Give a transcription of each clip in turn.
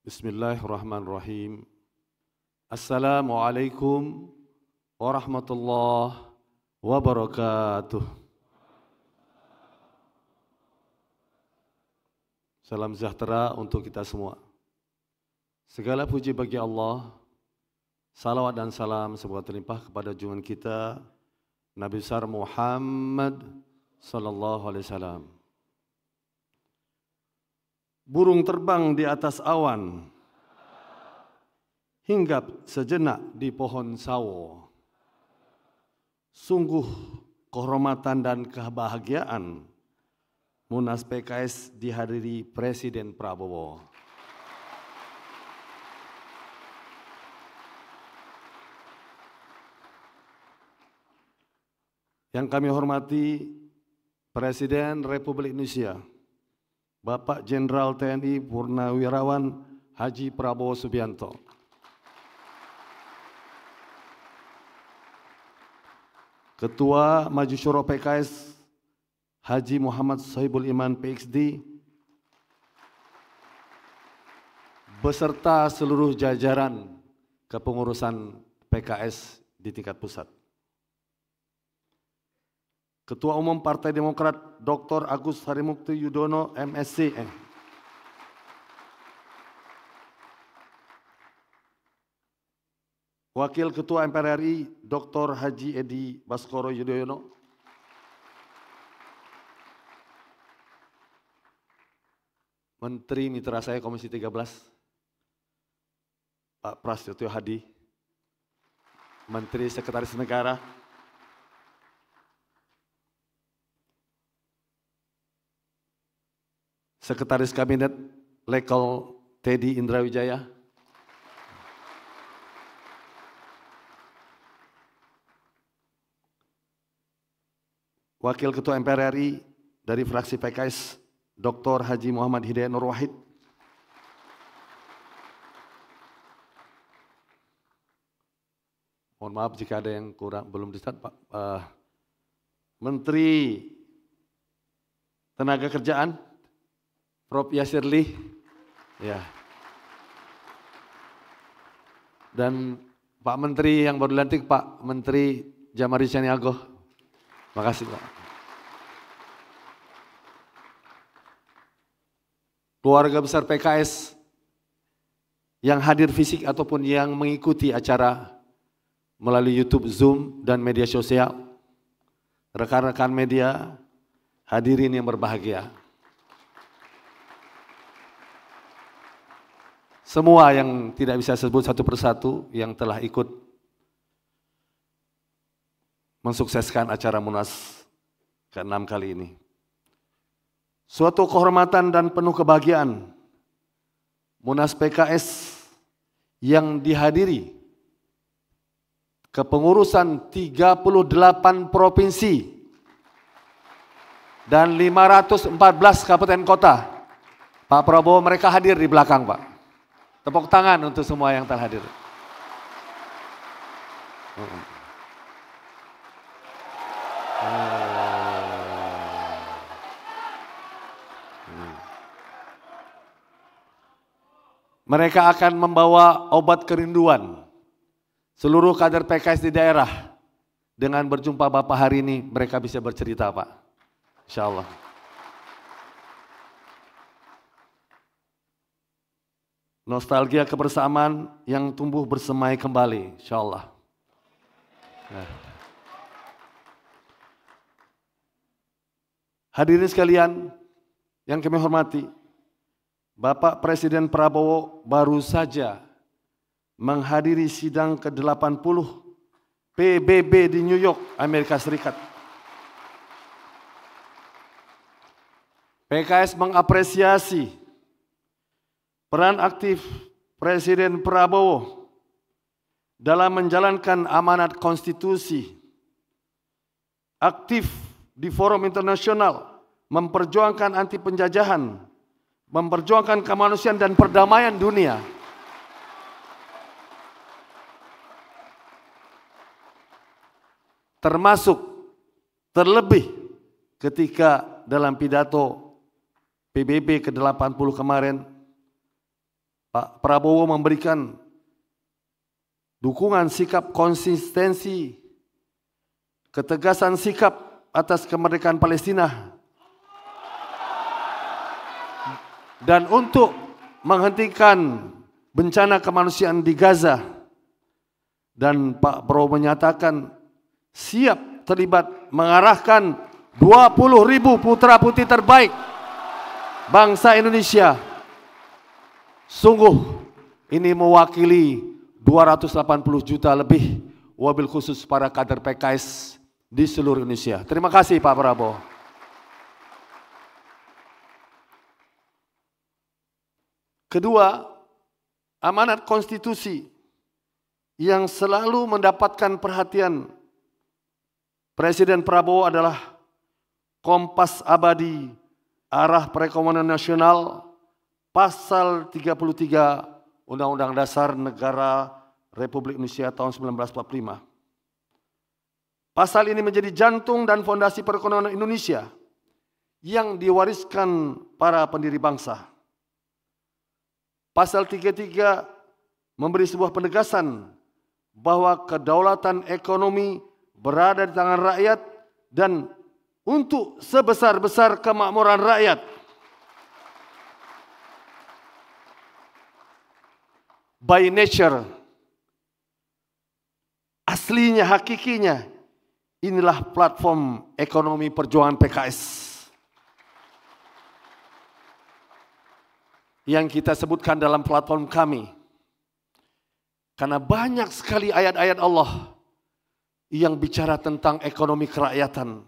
Bismillahirrahmanirrahim. Assalamualaikum warahmatullahi wabarakatuh. Salam sejahtera untuk kita semua. Segala puji bagi Allah. Salawat dan salam semoga terlimpah kepada junjungan kita Nabi besar Muhammad sallallahu alaihi wasallam. Burung terbang di atas awan, hinggap sejenak di pohon sawo. Sungguh kehormatan dan kebahagiaan Munas PKS dihadiri Presiden Prabowo. Yang kami hormati Presiden Republik Indonesia, Bapak Jenderal TNI Purnawirawan Haji Prabowo Subianto. Ketua Maju Syuro PKS Haji Muhammad Sohibul Iman PhD beserta seluruh jajaran kepengurusan PKS di tingkat pusat. Ketua Umum Partai Demokrat Dr. Agus Harimurti Yudhoyono MSc. Wakil Ketua MPR RI Dr. Haji Edi Baskoro Yudhoyono. Menteri Mitra saya Komisi 13 Pak Prasetyo Hadi. Menteri Sekretaris Negara Sekretaris Kabinet Lekol Teddy Indrawijaya, Wakil Ketua MPR RI dari fraksi PKS Dr. Haji Muhammad Hidayat Nur Wahid, mohon maaf jika ada yang kurang belum distat Pak, Menteri Tenaga Kerjaan Prof. Yasirli, ya, dan Pak Menteri yang baru dilantik Pak Menteri Jamari Caniago, makasih Pak. Keluarga besar PKS yang hadir fisik ataupun yang mengikuti acara melalui YouTube, Zoom, dan media sosial, rekan-rekan media, hadirin yang berbahagia. Semua yang tidak bisa sebut satu persatu yang telah ikut mensukseskan acara Munas ke-6 kali ini. Suatu kehormatan dan penuh kebahagiaan Munas PKS yang dihadiri kepengurusan 38 provinsi dan 514 kabupaten kota. Pak Prabowo mereka hadir di belakang Pak. Tepuk tangan untuk semua yang telah hadir. Mereka akan membawa obat kerinduan. Seluruh kader PKS di daerah. Dengan berjumpa Bapak hari ini, mereka bisa bercerita Pak. Insya Allah. Nostalgia kebersamaan yang tumbuh bersemai kembali, insya Allah. Hadirin sekalian yang kami hormati, Bapak Presiden Prabowo baru saja menghadiri sidang ke-80 PBB di New York, Amerika Serikat. PKS mengapresiasi peran aktif Presiden Prabowo dalam menjalankan amanat konstitusi, aktif di forum internasional, memperjuangkan anti penjajahan, memperjuangkan kemanusiaan dan perdamaian dunia. Termasuk terlebih ketika dalam pidato PBB ke-80 kemarin, Pak Prabowo memberikan dukungan sikap konsistensi, ketegasan sikap atas kemerdekaan Palestina, dan untuk menghentikan bencana kemanusiaan di Gaza. Dan Pak Prabowo menyatakan siap terlibat mengarahkan 20.000 putra-putri terbaik bangsa Indonesia. Sungguh ini mewakili 280 juta lebih, wabil khusus para kader PKS di seluruh Indonesia. Terima kasih Pak Prabowo. Kedua, amanat konstitusi yang selalu mendapatkan perhatian Presiden Prabowo adalah kompas abadi arah perekonomian nasional, pasal 33 Undang-Undang Dasar Negara Republik Indonesia tahun 1945. Pasal ini menjadi jantung dan fondasi perekonomian Indonesia yang diwariskan para pendiri bangsa. Pasal 33 memberi sebuah penegasan bahwa kedaulatan ekonomi berada di tangan rakyat dan untuk sebesar-besar kemakmuran rakyat. By nature, aslinya, hakikinya, inilah platform ekonomi perjuangan PKS. Yang kita sebutkan dalam platform kami. Karena banyak sekali ayat-ayat Allah yang bicara tentang ekonomi kerakyatan.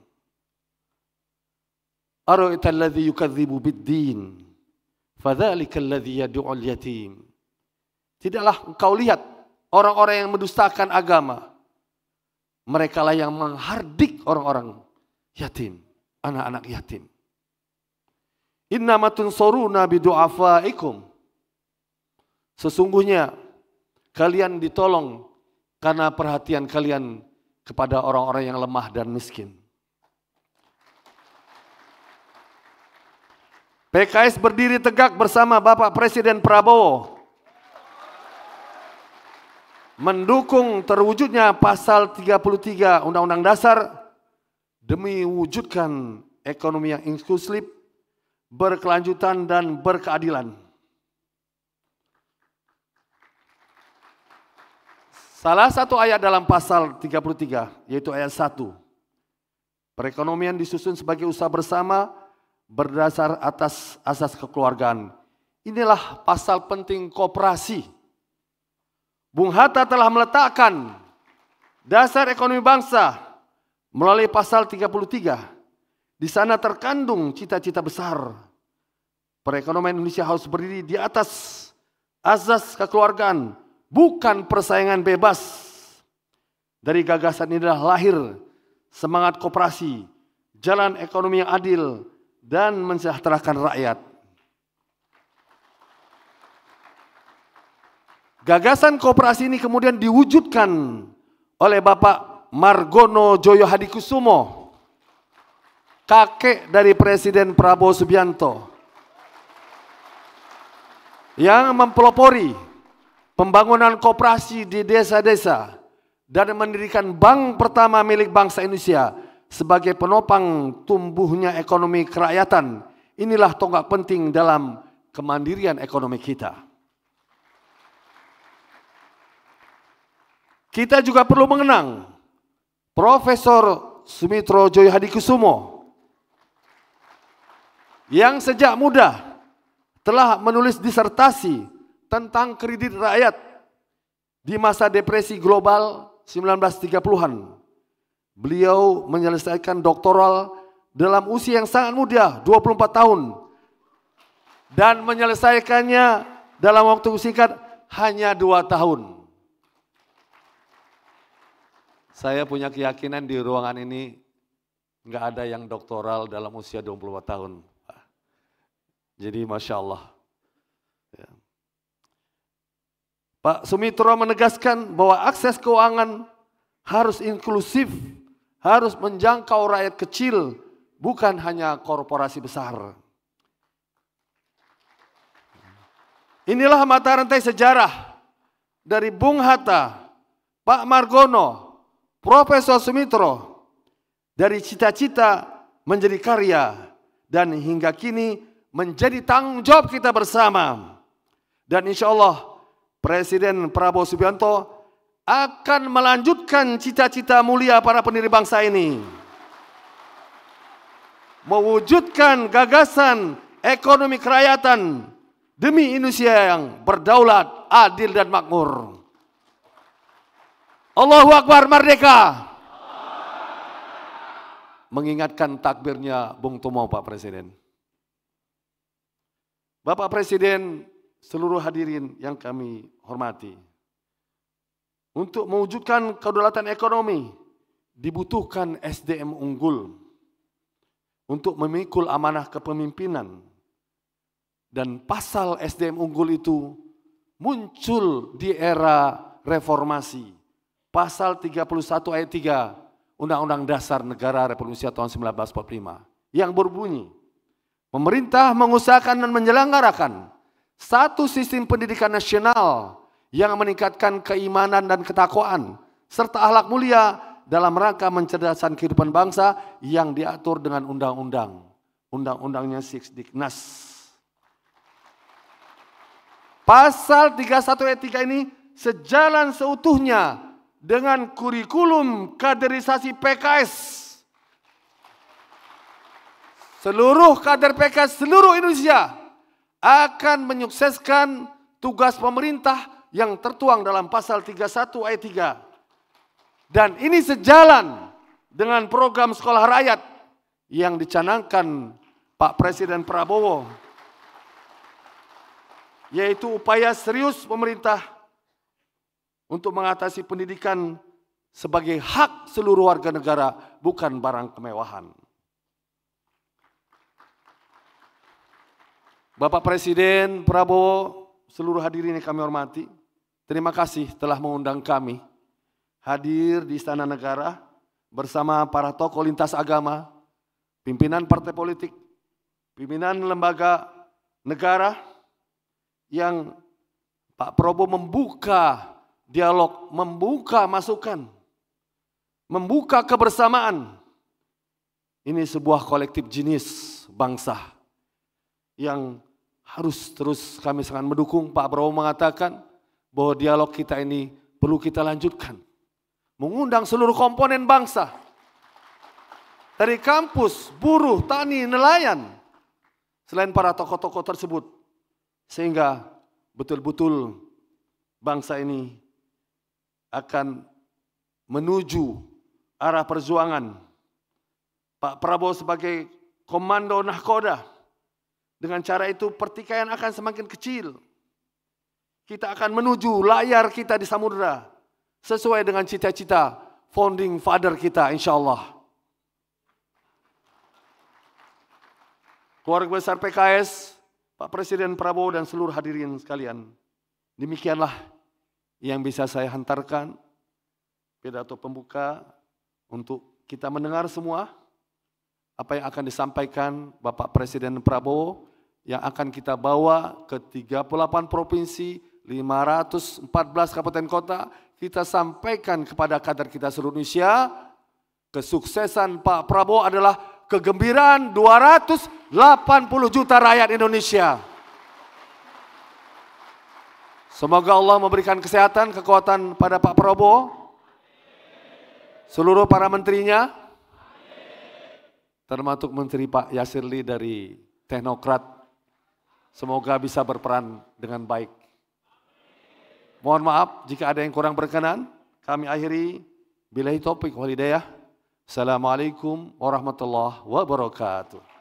Ara'aital ladzi yukadzibu bid-din, fadzalikal ladzi yad'ul yatim. Tidaklah engkau lihat orang-orang yang mendustakan agama. Mereka lah yang menghardik orang-orang yatim, anak-anak yatim. Innama tunsuruna bidu'afaikum. Sesungguhnya kalian ditolong karena perhatian kalian kepada orang-orang yang lemah dan miskin. PKS berdiri tegak bersama Bapak Presiden Prabowo mendukung terwujudnya pasal 33 Undang-Undang Dasar demi wujudkan ekonomi yang inklusif, berkelanjutan dan berkeadilan. Salah satu ayat dalam pasal 33 yaitu ayat 1. Perekonomian disusun sebagai usaha bersama berdasar atas asas kekeluargaan. Inilah pasal penting koperasi. Bung Hatta telah meletakkan dasar ekonomi bangsa melalui pasal 33. Di sana terkandung cita-cita besar. Perekonomian Indonesia harus berdiri di atas asas kekeluargaan, bukan persaingan bebas. Dari gagasan inilah lahir semangat koperasi, jalan ekonomi yang adil, dan mensejahterakan rakyat. Gagasan koperasi ini kemudian diwujudkan oleh Bapak Margono Joyo Hadikusumo, kakek dari Presiden Prabowo Subianto, yang mempelopori pembangunan koperasi di desa-desa dan mendirikan bank pertama milik bangsa Indonesia sebagai penopang tumbuhnya ekonomi kerakyatan. Inilah tonggak penting dalam kemandirian ekonomi kita. Kita juga perlu mengenang Profesor Sumitro Joyo Hadikusumo yang sejak muda telah menulis disertasi tentang kredit rakyat di masa depresi global 1930-an. Beliau menyelesaikan doktoral dalam usia yang sangat muda, 24 tahun. Dan menyelesaikannya dalam waktu singkat hanya 2 tahun. Saya punya keyakinan di ruangan ini nggak ada yang doktoral dalam usia 24 tahun. Jadi Masya Allah. Ya. Pak Sumitro menegaskan bahwa akses keuangan harus inklusif, harus menjangkau rakyat kecil, bukan hanya korporasi besar. Inilah mata rantai sejarah dari Bung Hatta, Pak Margono, Profesor Sumitro, dari cita-cita menjadi karya dan hingga kini menjadi tanggung jawab kita bersama. Dan insya Allah Presiden Prabowo Subianto akan melanjutkan cita-cita mulia para pendiri bangsa ini, mewujudkan gagasan ekonomi kerakyatan demi Indonesia yang berdaulat, adil dan makmur. Allahu Akbar, merdeka. Mengingatkan takbirnya Bung Tomo, Pak Presiden. Bapak Presiden, seluruh hadirin yang kami hormati, untuk mewujudkan kedaulatan ekonomi dibutuhkan SDM unggul untuk memikul amanah kepemimpinan. Dan pasal SDM unggul itu muncul di era reformasi. Pasal 31 ayat 3 Undang-Undang Dasar Negara Republik Indonesia tahun 1945 yang berbunyi, pemerintah mengusahakan dan menyelenggarakan satu sistem pendidikan nasional yang meningkatkan keimanan dan ketakwaan serta akhlak mulia dalam rangka mencerdaskan kehidupan bangsa yang diatur dengan undang-undang. Undang-undangnya Sisdiknas. Pasal 31 ayat 3 ini sejalan seutuhnya dengan kurikulum kaderisasi PKS. Seluruh kader PKS seluruh Indonesia akan menyukseskan tugas pemerintah yang tertuang dalam pasal 31 ayat 3. Dan ini sejalan dengan program sekolah rakyat yang dicanangkan Pak Presiden Prabowo, yaitu upaya serius pemerintah untuk mengatasi pendidikan sebagai hak seluruh warga negara, bukan barang kemewahan. Bapak Presiden Prabowo, seluruh hadirin yang kami hormati, terima kasih telah mengundang kami hadir di Istana Negara bersama para tokoh lintas agama, pimpinan partai politik, pimpinan lembaga negara, yang Pak Prabowo membuka dialog, membuka masukan, membuka kebersamaan. Ini sebuah kolektif jinis bangsa yang harus terus kami sangat mendukung. Pak Prabowo mengatakan bahwa dialog kita ini perlu kita lanjutkan. Mengundang seluruh komponen bangsa. Dari kampus, buruh, tani, nelayan. Selain para tokoh-tokoh tersebut. Sehingga betul-betul bangsa ini akan menuju arah perjuangan. Pak Prabowo sebagai komando nahkoda. Dengan cara itu pertikaian akan semakin kecil. Kita akan menuju layar kita di samudera. Sesuai dengan cita-cita founding father kita, insya Allah. Keluarga besar PKS, Pak Presiden Prabowo dan seluruh hadirin sekalian, demikianlah yang bisa saya hantarkan pidato pembuka untuk kita mendengar semua apa yang akan disampaikan Bapak Presiden Prabowo yang akan kita bawa ke 38 provinsi, 514 kabupaten kota, kita sampaikan kepada kader kita seluruh Indonesia. Kesuksesan Pak Prabowo adalah kegembiraan 280 juta rakyat Indonesia. Semoga Allah memberikan kesehatan, kekuatan pada Pak Prabowo, seluruh para menterinya, termasuk Menteri Pak Yasirli dari Teknokrat. Semoga bisa berperan dengan baik. Mohon maaf jika ada yang kurang berkenan. Kami akhiri. Billahi taufiq wal hidayah. Assalamualaikum warahmatullahi wabarakatuh.